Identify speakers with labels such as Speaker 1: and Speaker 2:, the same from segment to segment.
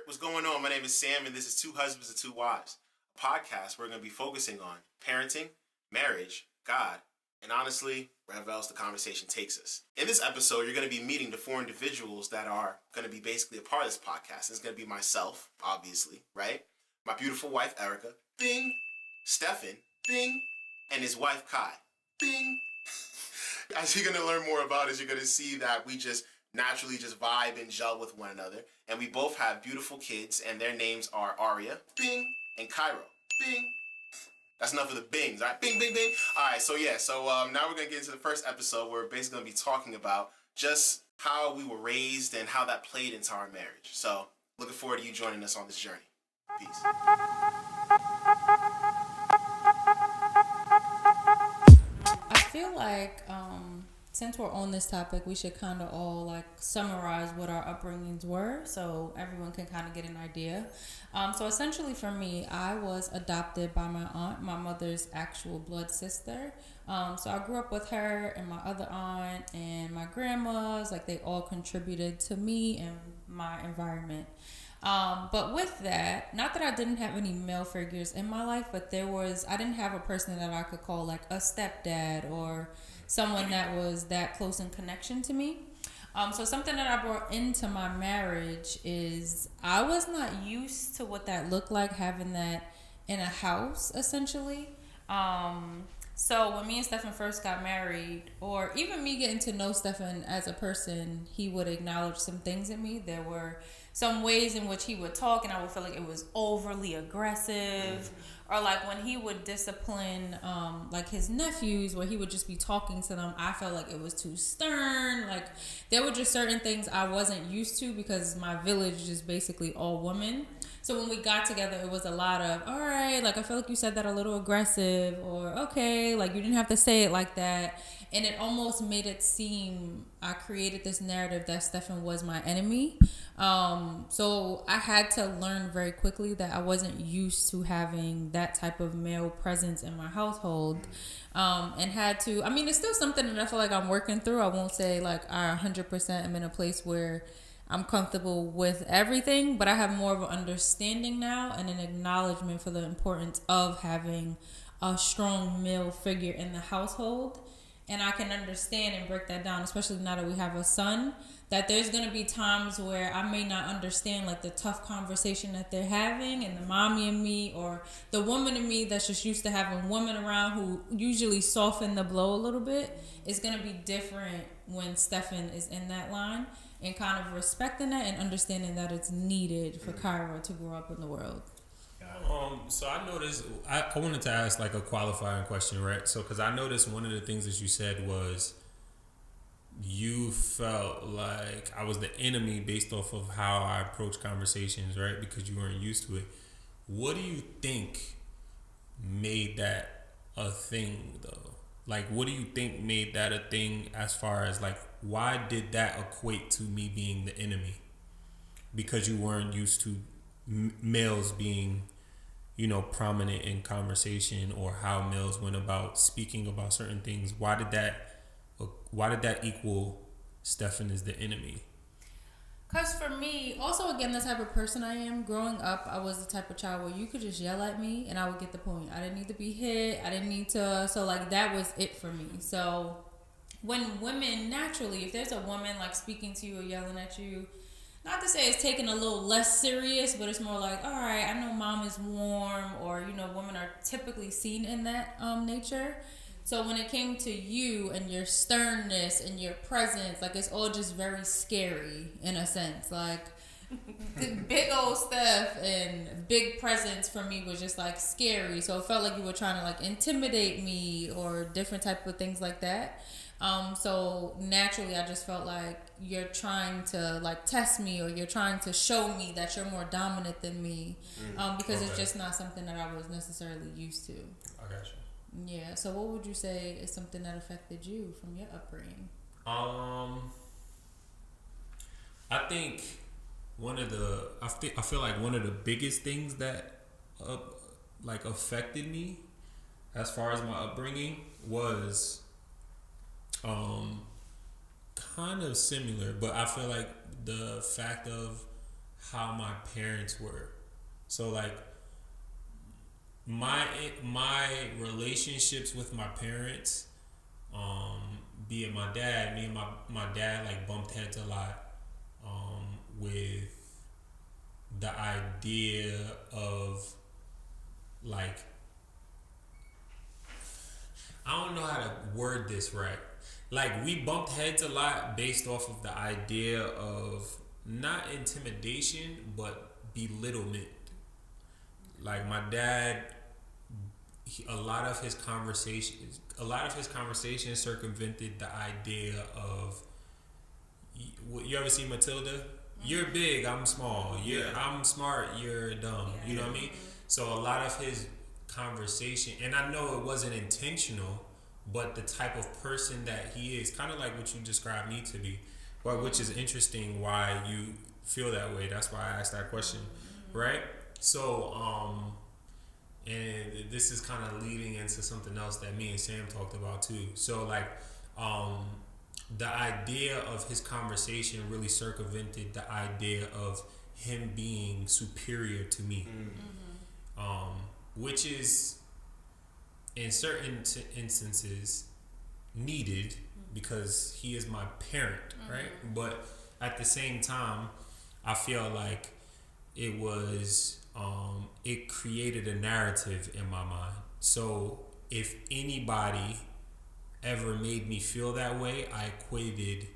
Speaker 1: What's going on? My name is Sam, and this is Two Husbands and Two Wives, a podcast where we're going to be focusing on parenting, marriage, God, and honestly, wherever else the conversation takes us. In this episode, you're going to be meeting the four individuals that are going to be basically a part of this podcast. It's going to be myself, obviously, right? My beautiful wife, Erica, bing, Stefan, bing, and his wife, Kai, bing. As you're going to learn more about us, you're going to see that we just naturally just vibe and gel with one another. And we both have beautiful kids, and their names are Aria, bing, and Cairo, bing. That's enough of the bings, all right? Bing, bing, bing. All right, so now we're going to get into the first episode where we're basically going to be talking about just how we were raised and how that played into our marriage. So looking forward to you joining us on this journey. Peace.
Speaker 2: I feel like since we're on this topic, we should kind of all like summarize what our upbringings were so everyone can kind of get an idea. So essentially for me, I was adopted by my aunt, my mother's actual blood sister. So I grew up with her and my other aunt and my grandmas. Like they all contributed to me and my environment. But with that, not that I didn't have any male figures in my life, but I didn't have a person that I could call like a stepdad or someone that was that close in connection to me. So something that I brought into my marriage is I was not used to what that looked like, having that in a house, essentially. So when me and Stefan first got married, or even me getting to know Stefan as a person, he would acknowledge some things in me. There were some ways in which he would talk and I would feel like it was overly aggressive, or like when he would discipline like his nephews, where he would just be talking to them, I felt like it was too stern. Like there were just certain things I wasn't used to because my village is basically all women. So when we got together, it was a lot of, all right, like I feel like you said that a little aggressive, or okay, like you didn't have to say it like that. And it almost made it seem I created this narrative that Stefan was my enemy. So I had to learn very quickly that I wasn't used to having that type of male presence in my household. And had to, I mean, it's still something that I feel like I'm working through. I won't say like I 100% am in a place where I'm comfortable with everything, but I have more of an understanding now and an acknowledgement for the importance of having a strong male figure in the household. And I can understand and break that down, especially now that we have a son, that there's going to be times where I may not understand like the tough conversation that they're having, and the mommy in me or the woman in me that's just used to having women around who usually soften the blow a little bit is going to be different when Stefan is in that line, and kind of respecting that and understanding that it's needed for Cairo to grow up in the world.
Speaker 3: So I noticed, I wanted to ask like a qualifying question, right? So, because I noticed one of the things that you said was you felt like I was the enemy based off of how I approach conversations, right? Because you weren't used to it. What do you think made that a thing, though? Like, what do you think made that a thing as far as like, why did that equate to me being the enemy? Because you weren't used to males being, prominent in conversation, or how males went about speaking about certain things. Why did that equal Stefan as the enemy?
Speaker 2: Because for me, also again, the type of person I am, growing up, I was the type of child where you could just yell at me and I would get the point. I didn't need to be hit. I didn't need to, so like that was it for me. So when women, naturally, if there's a woman like speaking to you or yelling at you, not to say it's taken a little less serious, but it's more like, all right, I know mom is warm, or, women are typically seen in that nature. So when it came to you and your sternness and your presence, like it's all just very scary in a sense. Like the big old stuff and big presence for me was just like scary. So it felt like you were trying to like intimidate me or different type of things like that. So naturally I just felt like you're trying to like test me, or you're trying to show me that you're more dominant than me, because it's just not something that I was necessarily used to.
Speaker 3: I got you.
Speaker 2: Yeah. So what would you say is something that affected you from your upbringing?
Speaker 3: I think I feel like one of the biggest things that like affected me as far as my upbringing was kind of similar, but I feel like the fact of how my parents were. So like my relationships with my parents, be it my dad, me and my dad like bumped heads a lot with the idea of like, I don't know how to word this right. Like we bumped heads a lot based off of the idea of not intimidation but belittlement. Like my dad, a lot of his conversations circumvented the idea of, you ever see Matilda? You're big, I'm small. I'm smart, you're dumb. You know what I mean? So a lot of his conversation, and I know it wasn't intentional, but the type of person that he is, kind of like what you described me to be, but which is interesting why you feel that way. That's why I asked that question, right? So, and this is kind of leading into something else that me and Sam talked about too. So like, the idea of his conversation really circumvented the idea of him being superior to me, which is in certain instances needed because he is my parent, right? But at the same time, I feel like it was, it created a narrative in my mind. So if anybody ever made me feel that way, I equated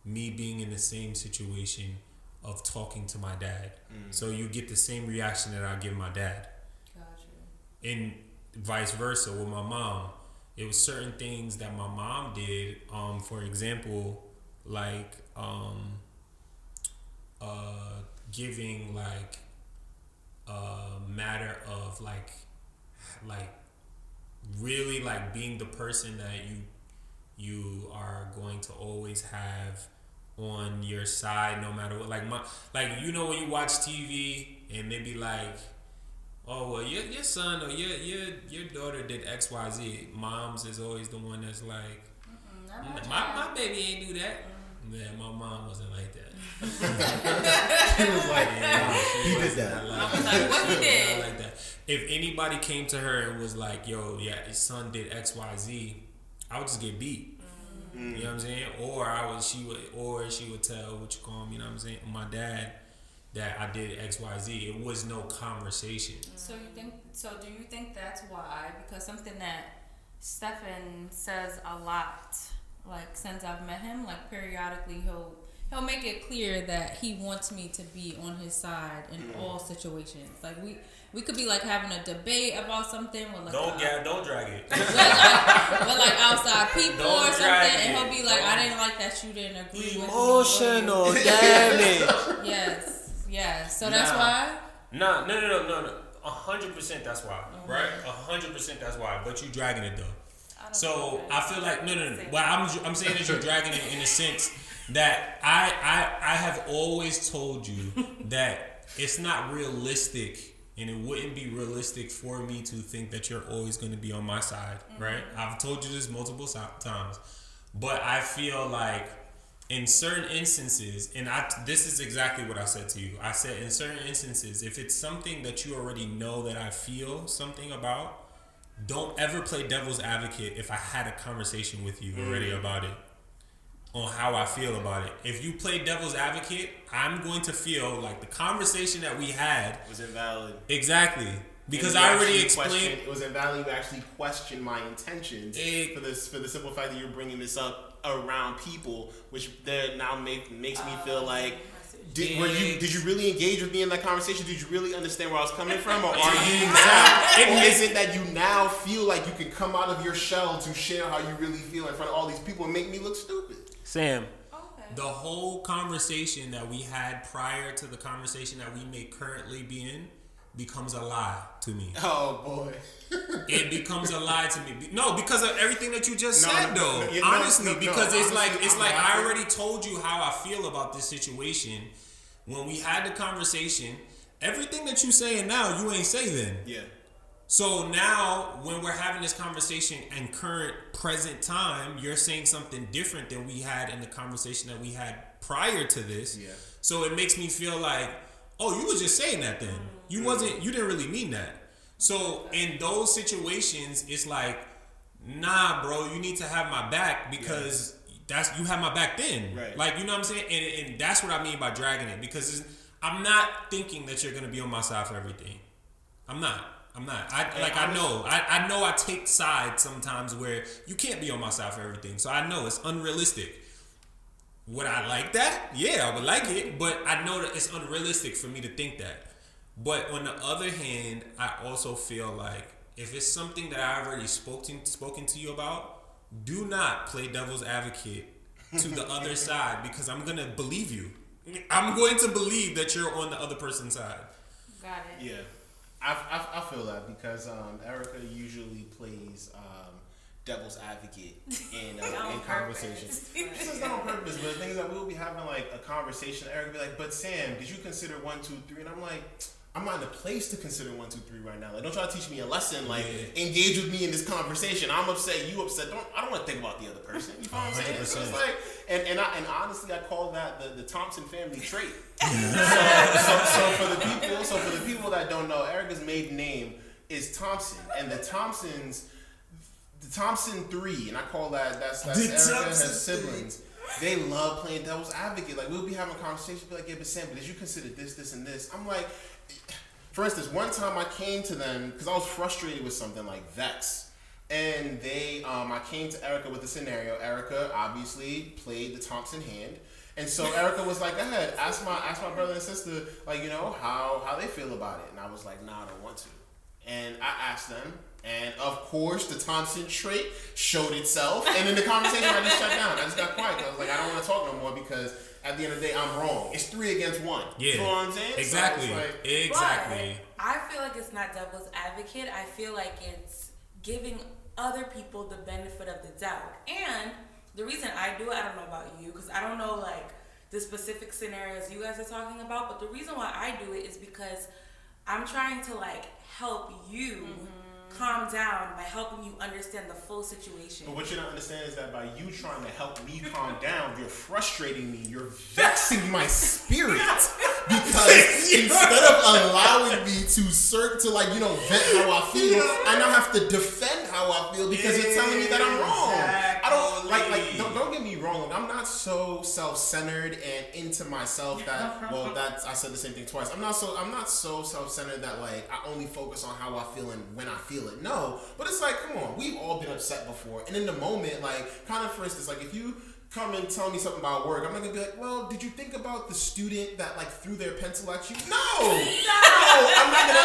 Speaker 3: me being in the same situation of talking to my dad. So you get the same reaction that I give my dad.
Speaker 2: Gotcha.
Speaker 3: And vice versa with my mom. It was certain things that my mom did, for example, like giving like a matter of like really like being the person that you are going to always have on your side no matter what. Like you know when you watch TV and they be like, oh well your son or your daughter did XYZ. Moms is always the one that's like, my baby ain't do that. Yeah, my mom wasn't like that.
Speaker 1: She was like, he did that.
Speaker 2: I was like, what he did?
Speaker 3: Like that. If anybody came to her and was like, yo, yeah, his son did XYZ, I would just get beat. You know what I'm saying? Or she would tell what you call me, you know what I'm saying, my dad that I did XYZ. It was no conversation.
Speaker 2: So do you think that's why? Because something that Stephen says a lot, like since I've met him, like periodically he'll make it clear that he wants me to be on his side in all situations. Like we could be like having a debate about something with like
Speaker 3: don't drag it.
Speaker 2: But like outside people
Speaker 3: Don't
Speaker 2: or something, and he'll be like, I didn't like that you didn't agree with me.
Speaker 3: Emotional damage.
Speaker 2: Yes. So that's why.
Speaker 3: No. 100% that's why, right? 100% that's why. But you dragging it though. So I feel like no. Well, I'm saying that you're dragging it in the sense that I have always told you that it's not realistic, and it wouldn't be realistic for me to think that you're always going to be on my side, right? I've told you this multiple times, but I feel like in certain instances, and this is exactly what I said to you. I said in certain instances, if it's something that you already know that I feel something about, don't ever play devil's advocate if I had a conversation with you already about it, on how I feel about it. If you play devil's advocate, I'm going to feel like the conversation that we had
Speaker 1: was invalid.
Speaker 3: Exactly. Because I already explained.
Speaker 1: It was invalid. You actually questioned my intentions for the simple fact that you're bringing this up around people, which now makes me feel like, did you really engage with me in that conversation? Did you really understand where I was coming from, or are you? Or is it that you now feel like you can come out of your shell to share how you really feel in front of all these people and make me look stupid?
Speaker 3: Sam, the whole conversation that we had prior to the conversation that we may currently be in becomes a lie to me.
Speaker 1: Oh boy.
Speaker 3: It becomes a lie to me. No, because of everything that you just said though. Honestly, because it's like I already told you how I feel about this situation. When we had the conversation, everything that you saying now, you ain't say then.
Speaker 1: Yeah.
Speaker 3: So now, when we're having this conversation in current present time, you're saying something different than we had in the conversation that we had prior to this.
Speaker 1: Yeah.
Speaker 3: So it makes me feel like, Oh, you was just saying that then. You didn't really mean that. So in those situations, it's like, nah, bro, you need to have my back because you have my back then.
Speaker 1: Right.
Speaker 3: Like, you know what I'm saying? And that's what I mean by dragging it, because I'm not thinking that you're gonna be on my side for everything. I'm not. I know I take sides sometimes where you can't be on my side for everything. So I know it's unrealistic. Would I like that? Yeah, I would like it, but I know that it's unrealistic for me to think that. But on the other hand, I also feel like if it's something that I already spoken to you about, do not play devil's advocate to the other side, because I'm gonna believe you. I'm going to believe that you're on the other person's side.
Speaker 2: Got it.
Speaker 1: Yeah. I feel that because Erica usually plays devil's advocate in conversations. It's not on purpose, but the thing is that we'll be having like a conversation. Erica will be like, "But Sam, did you consider 1, 2, 3?" And I'm like, I'm not in a place to consider 1, 2, 3 right now. Like, don't try to teach me a lesson. Like, engage with me in this conversation. I'm upset. You upset. I don't want to think about the other person. You know what I'm saying? So it's like, and honestly, I call that the Thompson family trait. So for the people that don't know, Erica's maiden name is Thompson, and the Thompson 3, and I call that's Erica has siblings. They love playing devil's advocate. Like, we'll be having conversations, be like, "Yeah, but Sam, did you consider this, and this?" I'm like, for instance, one time I came to them because I was frustrated with something like Vex, and I came to Erica with the scenario. Erica obviously played the Thompson hand, and so Erica was like, "Go ahead, ask my brother and sister, like, you know, how they feel about it." And I was like, "Nah, I don't want to." And I asked them, and of course the Thompson trait showed itself, and in the conversation I just shut down. I just got quiet because I was like, I don't want to talk no more, because at the end of the day I'm wrong. It's 3 against 1.
Speaker 3: Yeah.
Speaker 1: You know what I'm saying?
Speaker 3: Exactly.
Speaker 1: So like,
Speaker 3: Exactly.
Speaker 4: But I feel like it's not devil's advocate. I feel like it's giving other people the benefit of the doubt. And the reason I do it, I don't know about you, because I don't know like the specific scenarios you guys are talking about, but the reason why I do it is because I'm trying to like help you calm down by helping you understand the full situation.
Speaker 1: But what you don't understand is that by you trying to help me calm down, you're frustrating me. You're vexing my spirit, because instead of allowing me to like, you know, vent how I feel, I now have to defend how I feel because you're telling me that I'm wrong. I don't like don't get me wrong. I'm not so self-centered and into myself that I said the same thing twice. I'm not so self-centered that like I only focus on how I feel and when I feel it. No, but it's like, come on, we've all been upset before, and in the moment, like, kind of, for instance, like if you come and tell me something about work, I'm not gonna be like, well, did you think about the student that like threw their pencil at you? No, I'm not gonna.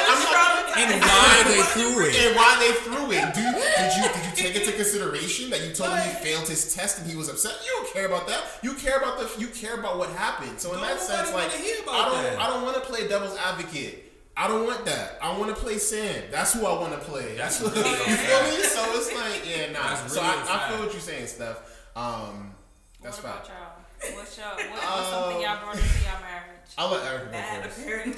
Speaker 3: And why they threw it?
Speaker 1: And why they threw it? Did you take into consideration that you told him he failed his test and he was upset? You don't care about that. You care about what happened. So in that sense, like, I don't want to play devil's advocate. I don't want that. I want to play Sam. That's who I want to play. That's what, you feel me? So it's like, yeah, nah. So I feel what you're saying, Steph. That's
Speaker 2: what
Speaker 1: fact.
Speaker 2: About y'all? What's something y'all brought into y'all marriage?
Speaker 1: I'll let Erica go first.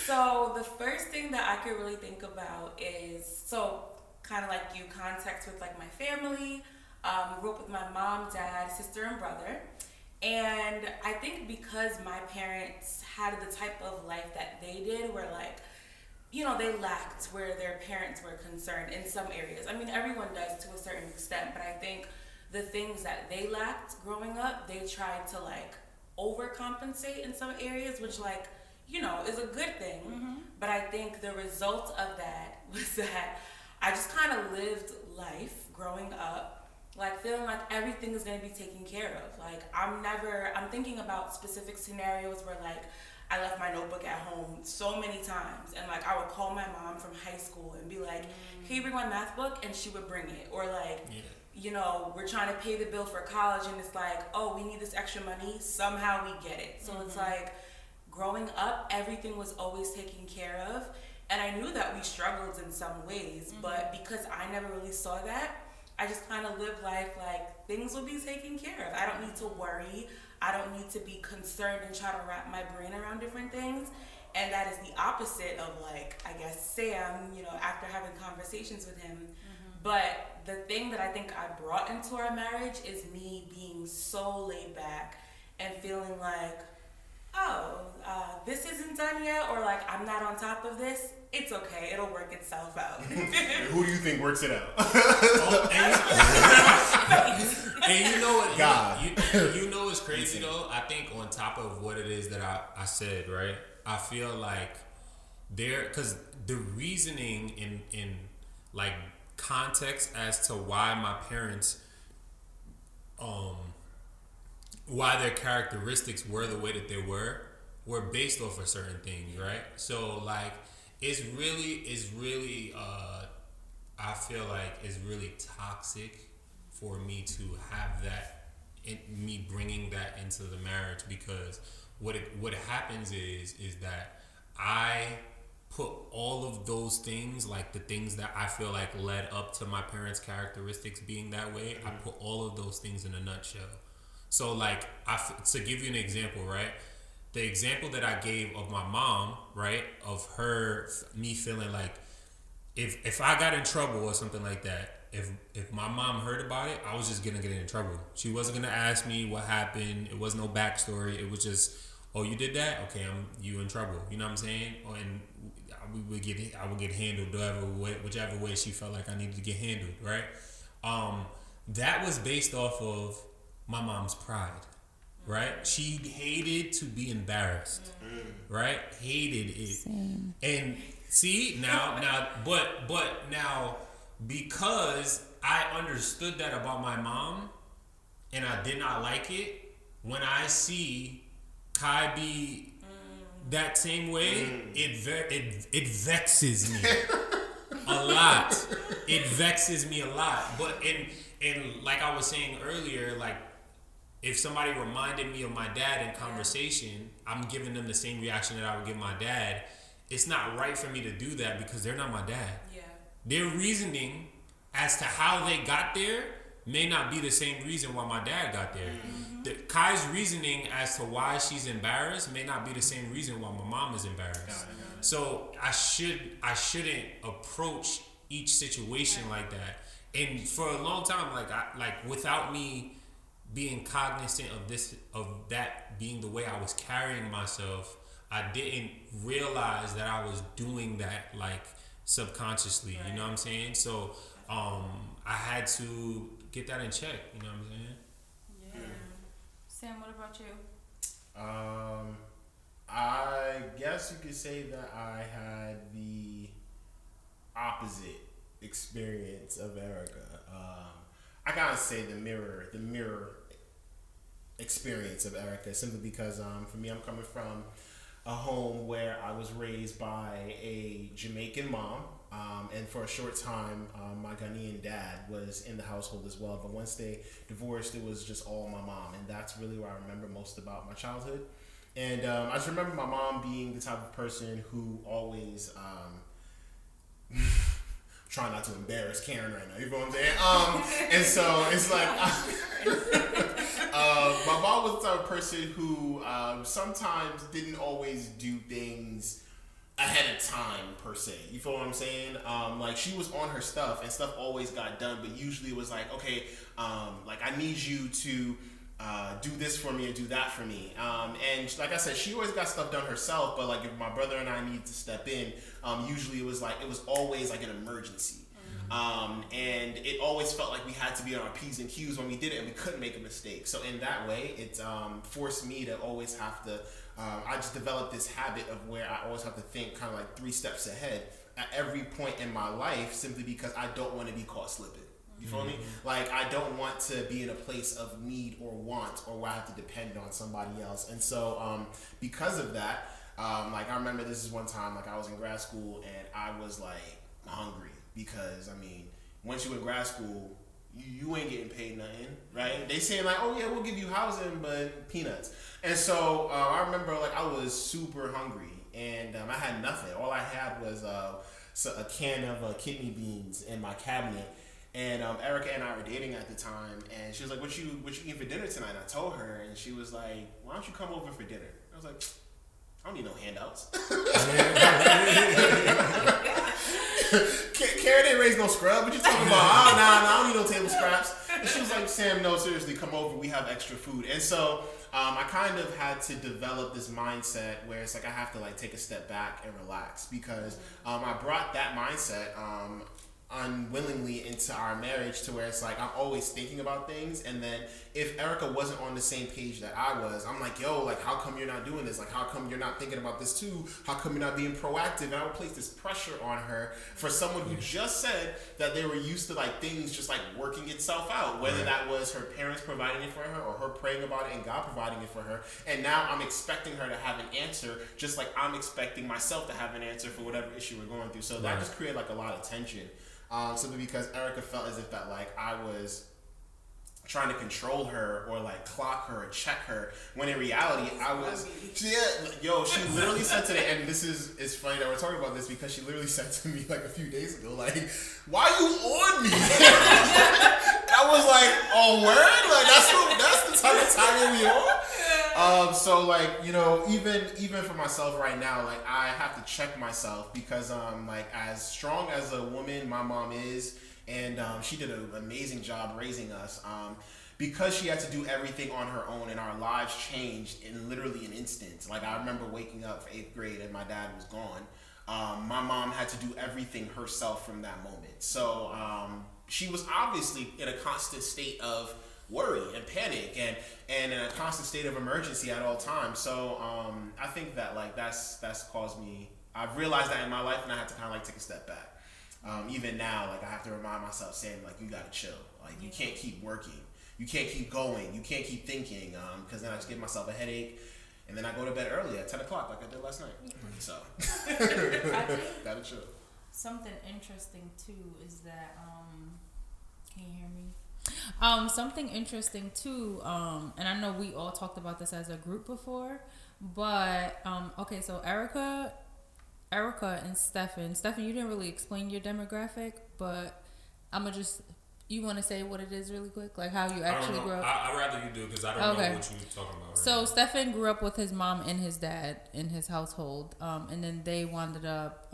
Speaker 4: So the first thing that I could really think about is, so kind of like you, context with like my family. Grew up with my mom, dad, sister, and brother. And I think because my parents had the type of life that they did, where like, you know, they lacked where their parents were concerned in some areas. I mean, everyone does to a certain extent, but I think the things that they lacked growing up, they tried to like overcompensate in some areas, which like, you know, is a good thing. Mm-hmm. But I think the result of that was that I just kind of lived life growing up like feeling like everything is going to be taken care of. Like I'm thinking about specific scenarios where like I left my notebook at home so many times, and like I would call my mom from high school and be like, "Can you bring my math book?" And she would bring it. Or like, you know, we're trying to pay the bill for college and it's like, "Oh, we need this extra money." Somehow we get it. So it's like growing up, everything was always taken care of. And I knew that we struggled in some ways, but because I never really saw that, I just kind of live life like things will be taken care of. I don't need to worry. I don't need to be concerned and try to wrap my brain around different things. And that is the opposite of like, I guess, Sam, you know, after having conversations with him. But the thing that I think I brought into our marriage is me being so laid back and feeling like, oh, this isn't done yet, or like I'm not on top of this, it's okay. It'll work itself out.
Speaker 1: Who do you think works it out?
Speaker 3: And you know what?
Speaker 1: God.
Speaker 3: You know what's crazy though? I think on top of what it is that I said, right? I feel like because the reasoning in like context as to why my parents, why their characteristics were the way that they were based off of certain things, right? So like it's really I feel like it's really toxic for me to have that, me bringing that into the marriage, because what happens is that I put all of those things, like the things that I feel like led up to my parents' characteristics being that way, I put all of those things in a nutshell. So like, to give you an example, right? The example that I gave of my mom, right? Of me feeling like if I got in trouble or something like that, if my mom heard about it, I was just gonna get in trouble. She wasn't gonna ask me what happened. It was no backstory. It was just, oh, you did that? Okay, you in trouble. You know what I'm saying? And I would get handled whichever way she felt like I needed to get handled, right? That was based off of my mom's pride, right? She hated to be embarrassed, right? Hated it.
Speaker 2: Same.
Speaker 3: And see but now because I understood that about my mom and I did not like it, when I see Kai be that same way, it vexes me a lot. It vexes me a lot. But and like I was saying earlier, like if somebody reminded me of my dad in conversation, I'm giving them the same reaction that I would give my dad. It's not right for me to do that because they're not my dad. Yeah. Their reasoning as to how they got there may not be the same reason why my dad got there. Mm-hmm. Kai's reasoning as to why she's embarrassed may not be the same reason why my mom is embarrassed. Got it. So I shouldn't approach each situation like that. And for a long time, like without me being cognizant of that being the way I was carrying myself, I didn't realize that I was doing that like subconsciously. Right. You know what I'm saying? So I had to get that in check. You know what I'm saying?
Speaker 4: Yeah. Sam, what about you?
Speaker 1: I guess you could say that I had the opposite experience of Erica. I gotta say the mirror experience of Erica, simply because for me, I'm coming from a home where I was raised by a Jamaican mom, and for a short time my Ghanaian dad was in the household as well, but once they divorced, it was just all my mom, and that's really what I remember most about my childhood. And I just remember my mom being the type of person who always trying not to embarrass Karen right now, you know what I'm saying? And so it's like my mom was the type of person who sometimes didn't always do things ahead of time per se. You feel what I'm saying? Like she was on her stuff and stuff always got done, but usually it was like, okay, like I need you to do this for me or do that for me. And like I said, she always got stuff done herself, but like if my brother and I needed to step in, usually it was always like an emergency. And it always felt like we had to be on our P's and Q's when we did it, and we couldn't make a mistake. So in that way, it forced me to always have to, I just developed this habit of where I always have to think kind of like 3 steps ahead at every point in my life, simply because I don't want to be caught slipping. You feel me? Like I don't want to be in a place of need or want, or where I have to depend on somebody else. And so because of that, like I remember this is one time, like I was in grad school and I was like hungry, because I mean, once you in grad school, you ain't getting paid nothing, right? They saying like, oh yeah, we'll give you housing, but peanuts. And so I remember like I was super hungry and I had nothing. All I had was a can of kidney beans in my cabinet. And Erica and I were dating at the time, and she was like, what you eating for dinner tonight? I told her, and she was like, why don't you come over for dinner? I was like, I don't need no handouts. Karen didn't raise no scrub. What you talking about? I don't need no table scraps. she was like, Sam, no, seriously, come over. We have extra food. And so I kind of had to develop this mindset where it's like I have to like take a step back and relax because I brought that mindset unwillingly into our marriage to where it's like I'm always thinking about things, and then if Erica wasn't on the same page that I was, I'm like, yo, like how come you're not doing this? Like how come you're not thinking about this too? How come you're not being proactive? And I would place this pressure on her for someone who just said that they were used to like things just like working itself out, whether that was her parents providing it for her or her praying about it and God providing it for her. And now I'm expecting her to have an answer just like I'm expecting myself to have an answer for whatever issue we're going through. So that just created like a lot of tension. Simply because Erica felt as if that like I was trying to control her or like clock her or check her, when in reality I was she literally said today, and this is funny that we're talking about this because she literally said to me like a few days ago, like, why you on me? I was like, oh word? Like that's the type of time we on? So like, you know, even for myself right now, like I have to check myself because like as strong as a woman my mom is, and she did an amazing job raising us, because she had to do everything on her own and our lives changed in literally an instant. Like I remember waking up for 8th grade and my dad was gone. My mom had to do everything herself from that moment. So she was obviously in a constant state of worry and panic and in a constant state of emergency at all times. So I think that like that's caused me, I've realized that in my life, and I have to kind of like take a step back. Even now, like I have to remind myself, saying like, you gotta chill. Like you can't keep working, you can't keep going, you can't keep thinking, because then I just give myself a headache, and then I go to bed early at 10 o'clock like I did last night. So gotta chill.
Speaker 2: Something interesting too is that can you hear me? Something interesting too, and I know we all talked about this as a group before, but okay, so Erica and Stephen, you didn't really explain your demographic, but you want to say what it is really quick, like how you actually grew up?
Speaker 3: I'd rather you do because I don't know what you're talking about. Right
Speaker 2: so
Speaker 3: now.
Speaker 2: Stephen grew up with his mom and his dad in his household, and then they wound up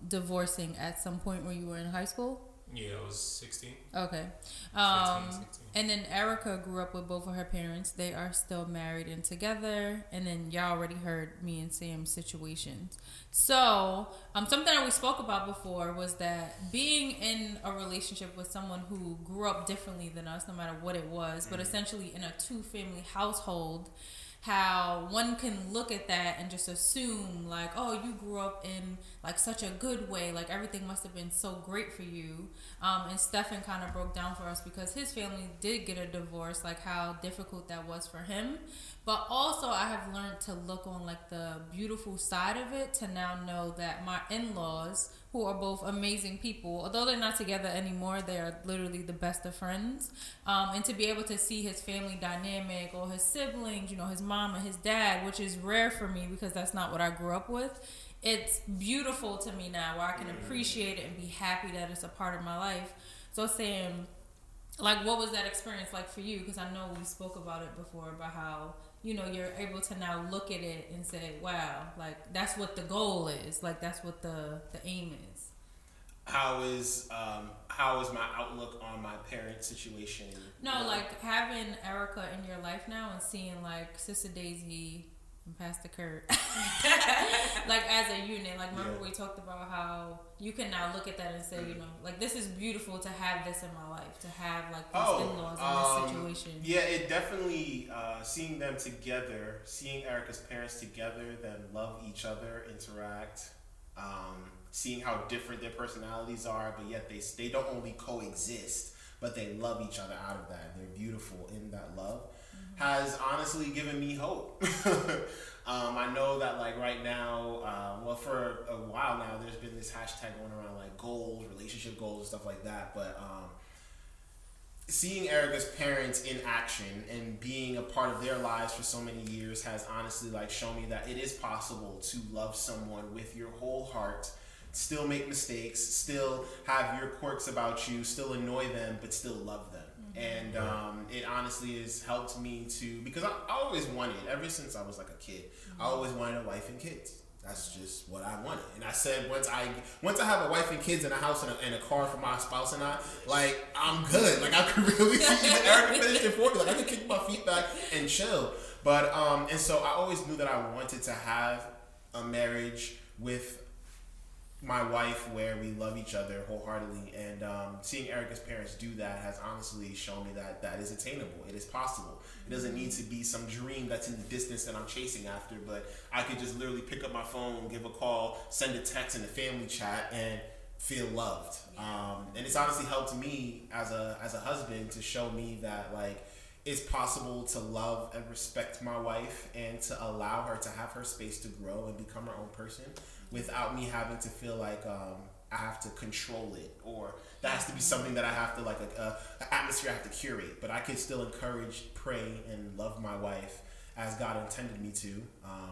Speaker 2: divorcing at some point when you were in high school.
Speaker 3: Yeah, I was 16.
Speaker 2: Okay.
Speaker 3: 16.
Speaker 2: And then Erica grew up with both of her parents. They are still married and together. And then y'all already heard me and Sam's situations. So, something that we spoke about before was that being in a relationship with someone who grew up differently than us, no matter what it was, but essentially in a 2-family household, how one can look at that and just assume like, oh, you grew up in like such a good way, like everything must have been so great for you. And Stephen kind of broke down for us because his family did get a divorce, like how difficult that was for him. But also I have learned to look on like the beautiful side of it, to now know that my in-laws, who are both amazing people, although they're not together anymore, they are literally the best of friends. And to be able to see his family dynamic, or his siblings, you know, his mom and his dad, which is rare for me because that's not what I grew up with. It's beautiful to me now, where I can appreciate it and be happy that it's a part of my life. So Sam, like, what was that experience like for you? Because I know we spoke about it before, about how, you know, you're able to now look at it and say, wow, like that's what the goal is, like that's what the aim is.
Speaker 1: How is my outlook on my parent situation?
Speaker 2: No, like having Erica in your life now and seeing like Sister Daisy and Pastor Kurt like as a unit. Like remember we talked about how you can now look at that and say, you know, like this is beautiful to have this in my life, to have like these in-laws in this situation.
Speaker 1: Yeah, it definitely seeing them together, seeing Erica's parents together, them love each other, interact, seeing how different their personalities are, but yet they don't only coexist, but they love each other out of that. They're beautiful in that love. Has honestly given me hope. I know that like right now, well for a while now, there's been this hashtag going around like goals, relationship goals and stuff like that, but seeing Erica's parents in action and being a part of their lives for so many years has honestly like shown me that it is possible to love someone with your whole heart, still make mistakes, still have your quirks about you, still annoy them, but still love them. And it honestly has helped me to, because I always wanted, ever since I was like a kid, I always wanted a wife and kids. That's just what I wanted. And I said once I have a wife and kids and a house and a car for my spouse and I, like, I'm good. Like, I could really see Erica finished it for me. Like, I could kick my feet back and chill. But and so I always knew that I wanted to have a marriage with my wife where we love each other wholeheartedly, and seeing Erica's parents do that has honestly shown me that that is attainable. It is possible. It doesn't need to be some dream that's in the distance that I'm chasing after, but I could just literally pick up my phone, give a call, send a text in the family chat, and feel loved. And it's honestly helped me as a husband to show me that, like, it's possible to love and respect my wife and to allow her to have her space to grow and become her own person without me having to feel like I have to control it, or that has to be something that I have to, like, an atmosphere I have to curate. But I can still encourage, pray, and love my wife as God intended me to,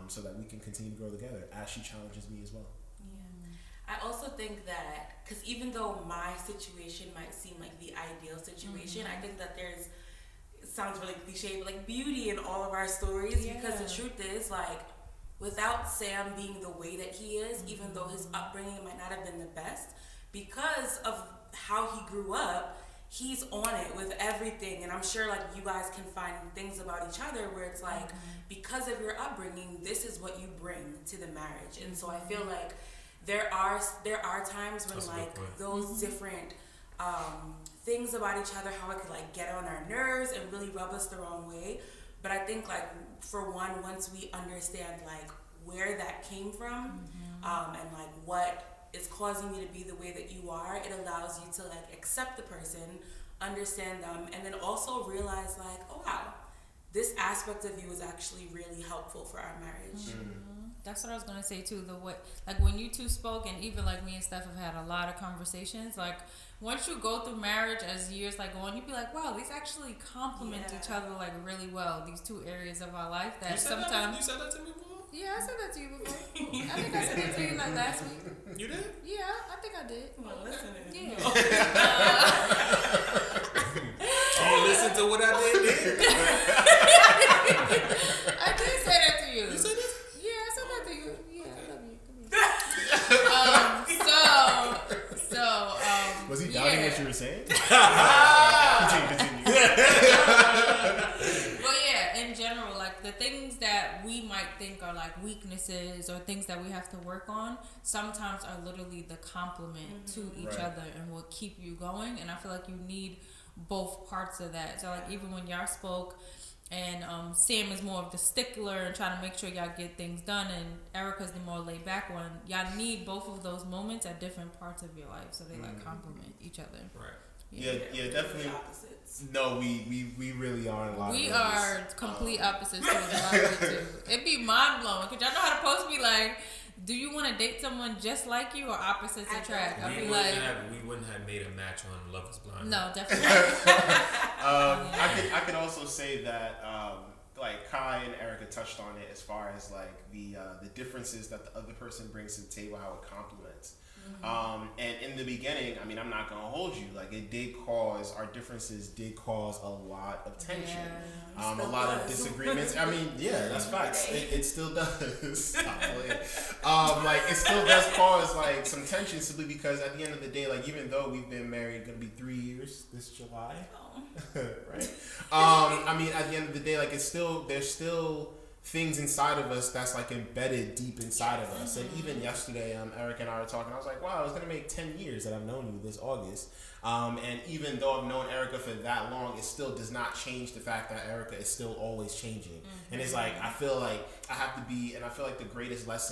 Speaker 1: so that we can continue to grow together as she challenges me as well.
Speaker 4: Yeah. I also think that, because even though my situation might seem like the ideal situation, I think that there's, it sounds really cliche, but like beauty in all of our stories, because the truth is, like, without Sam being the way that he is, even though his upbringing might not have been the best, because of how he grew up, he's on it with everything. And I'm sure, like, you guys can find things about each other where it's like, because of your upbringing, this is what you bring to the marriage. And so I feel like there are times when, like, those different things about each other, how it could, like, get on our nerves and really rub us the wrong way. But I think, like, for one, once we understand, like, where that came from, and, like, what is causing you to be the way that you are, it allows you to, like, accept the person, understand them, and then also realize, like, oh wow, this aspect of you is actually really helpful for our marriage.
Speaker 2: That's what I was gonna say too. Like when you two spoke, and even like me and Steph have had a lot of conversations. Like, once you go through marriage, as years like go on, you'd be like, wow, these actually complement each other, like, really well. These two areas of our life that sometimes.
Speaker 3: You said that to me before?
Speaker 2: Yeah, I said that to you before. I think I said that to you like last week.
Speaker 3: You did?
Speaker 2: Yeah, I think I did.
Speaker 4: Well, listen.
Speaker 2: Yeah.
Speaker 3: You listen to what I did?
Speaker 2: I did say that to you.
Speaker 3: You said this?
Speaker 2: Yeah, I said that to you. Yeah, I love you.
Speaker 1: Was he doubting what you were saying? Continue.
Speaker 2: But yeah, in general, like, the things that we might think are like weaknesses or things that we have to work on sometimes are literally the complement to each other and will keep you going. And I feel like you need both parts of that. So, like, even when y'all spoke, and Sam is more of the stickler and trying to make sure y'all get things done, and Erica's the more laid back one. Y'all need both of those moments at different parts of your life, so they like complement each other.
Speaker 3: Right.
Speaker 1: Yeah, definitely. No, we really are in a lot of ways.
Speaker 2: We are complete opposites to a lot of it too. It'd be mind blowing, because y'all know how to post me like, do you want to date someone just like you or opposites attract? I'd be like,
Speaker 3: we wouldn't have made a match on Love Is Blind.
Speaker 2: no, definitely.
Speaker 1: I could also say that like Kai and Erica touched on it as far as like the differences that the other person brings to the table, how it complements. And in the beginning, I mean, I'm not gonna hold you. Like, our differences did cause a lot of tension, a lot of disagreements. I mean, yeah, that's facts. It still does. Stop playing. Like, it still does cause like some tension, simply because at the end of the day, like, even though we've been married, gonna be 3 years this July, right? I mean, at the end of the day, like, there's still things inside of us that's like embedded deep inside of us. And even yesterday, Eric and I were talking. I was like, wow, it's gonna make 10 years that I've known you this August. And even though I've known Erica for that long, it still does not change the fact that Erica is still always changing. And it's like, I feel like I have to be, and I feel like the greatest advice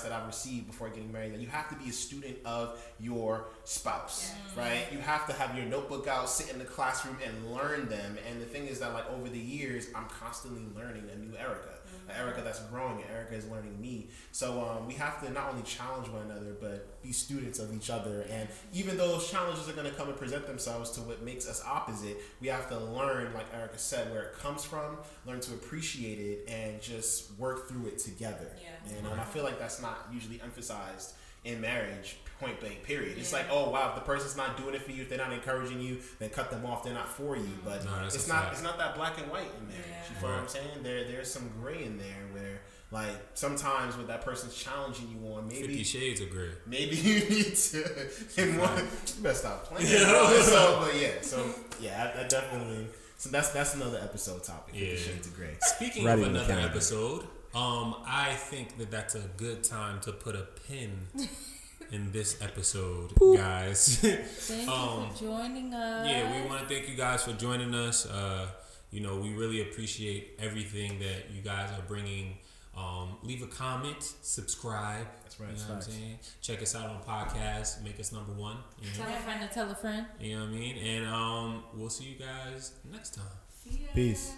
Speaker 1: that I've received before getting married, that you have to be a student of your spouse, right? You have to have your notebook out, sit in the classroom and learn them. And the thing is that, like, over the years, I'm constantly learning a new Erica. Erica that's growing, and Erica is learning me. So we have to not only challenge one another, but be students of each other. And even though those challenges are going to come and present themselves to what makes us opposite, we have to learn, like Erica said, where it comes from, learn to appreciate it, and just work through it together. And I feel like that's not usually emphasized in marriage, point blank, period. It's like, oh wow, if the person's not doing it for you, if they're not encouraging you, then cut them off, they're not for you. But it's not that black and white in marriage. You feel what I'm saying? There's some gray in there where Like sometimes when that person's challenging you on, maybe
Speaker 3: 50 Shades of Grey.
Speaker 1: Maybe you need to. You better stop playing. I definitely. So that's another episode topic. 50 Shades of Grey.
Speaker 3: Speaking of another episode, I think that's a good time to put a pin in this episode, guys.
Speaker 2: Thank you for joining us.
Speaker 3: Yeah, we want to thank you guys for joining us. We really appreciate everything that you guys are bringing. Leave a comment, subscribe.
Speaker 1: That's right.
Speaker 3: You know what I'm saying? Check us out on podcasts. Make us number one.
Speaker 2: Tell a friend to tell a friend.
Speaker 3: You know what I mean? And we'll see you guys next time.
Speaker 1: Peace.